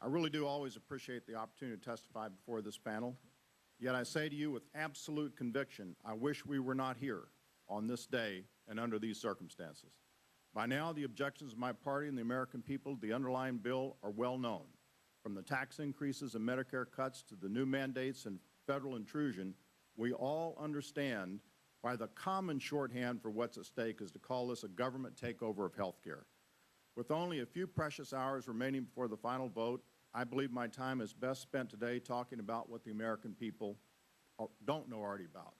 I really do always appreciate the opportunity to testify before this panel. Yet I say to you with absolute conviction, I wish we were not here on this day and under these circumstances. By now, the objections of my party and the American people to the underlying bill are well known. From the tax increases and Medicare cuts to the new mandates and federal intrusion, we all understand why the common shorthand for what's at stake is to call this a government takeover of health care. With only a few precious hours remaining before the final vote, I believe my time is best spent today talking about what the American people don't know already about.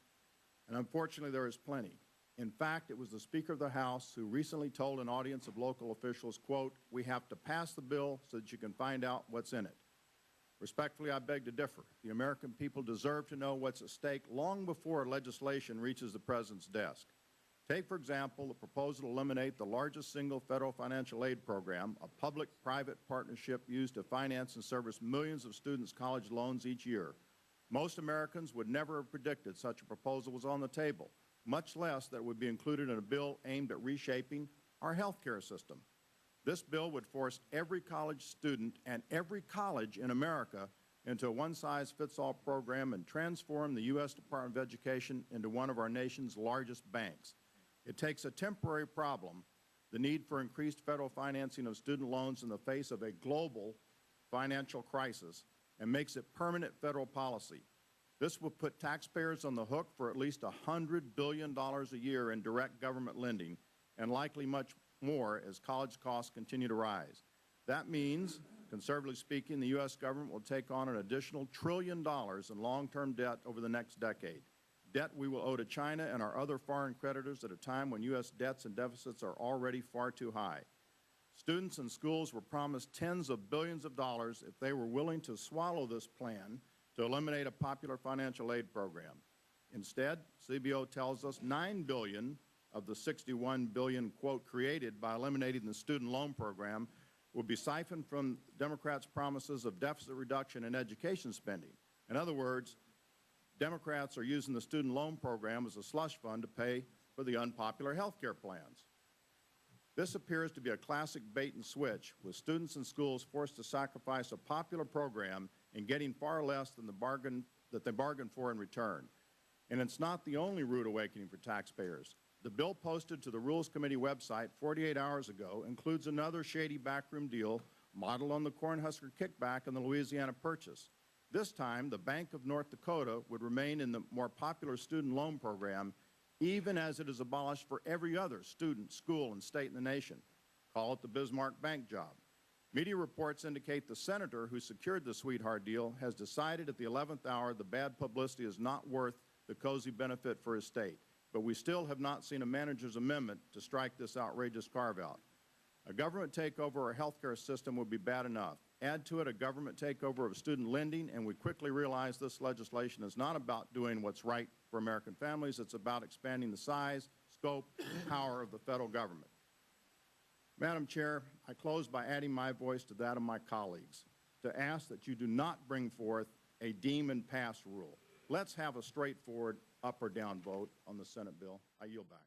And unfortunately, there is plenty. In fact, it was the Speaker of the House who recently told an audience of local officials, quote, "We have to pass the bill so that you can find out what's in it." Respectfully, I beg to differ. The American people deserve to know what's at stake long before legislation reaches the President's desk. Take, for example, the proposal to eliminate the largest single federal financial aid program, a public-private partnership used to finance and service millions of students' college loans each year. Most Americans would never have predicted such a proposal was on the table, much less that it would be included in a bill aimed at reshaping our health care system. This bill would force every college student and every college in America into a one-size-fits-all program and transform the U.S. Department of Education into one of our nation's largest banks. It takes a temporary problem, the need for increased federal financing of student loans in the face of a global financial crisis, and makes it permanent federal policy. This will put taxpayers on the hook for at least $100 billion a year in direct government lending, and likely much more as college costs continue to rise. That means, conservatively speaking, the U.S. government will take on an additional $1 trillion in long-term debt over the next decade. Debt we will owe to China and our other foreign creditors at a time when U.S. debts and deficits are already far too high. Students and schools were promised tens of billions of dollars if they were willing to swallow this plan to eliminate a popular financial aid program. Instead, CBO tells us $9 billion of the $61 billion, quote, created by eliminating the student loan program will be siphoned from Democrats' promises of deficit reduction in education spending. In other words, Democrats are using the student loan program as a slush fund to pay for the unpopular health care plans. This appears to be a classic bait and switch, with students and schools forced to sacrifice a popular program and getting far less than they bargained for in return. And it's not the only rude awakening for taxpayers. The bill posted to the Rules Committee website 48 hours ago includes another shady backroom deal modeled on the Cornhusker kickback and the Louisiana Purchase. This time, the Bank of North Dakota would remain in the more popular student loan program, even as it is abolished for every other student, school, and state in the nation. Call it the Bismarck Bank job. Media reports indicate the senator who secured the sweetheart deal has decided at the 11th hour the bad publicity is not worth the cozy benefit for his state. But we still have not seen a manager's amendment to strike this outrageous carve-out. A government takeover of our health care system would be bad enough. Add to it a government takeover of student lending, and we quickly realize this legislation is not about doing what's right for American families. It's about expanding the size, scope, and power of the federal government. Madam Chair, I close by adding my voice to that of my colleagues to ask that you do not bring forth a deem and pass rule. Let's have a straightforward up or down vote on the Senate bill. I yield back.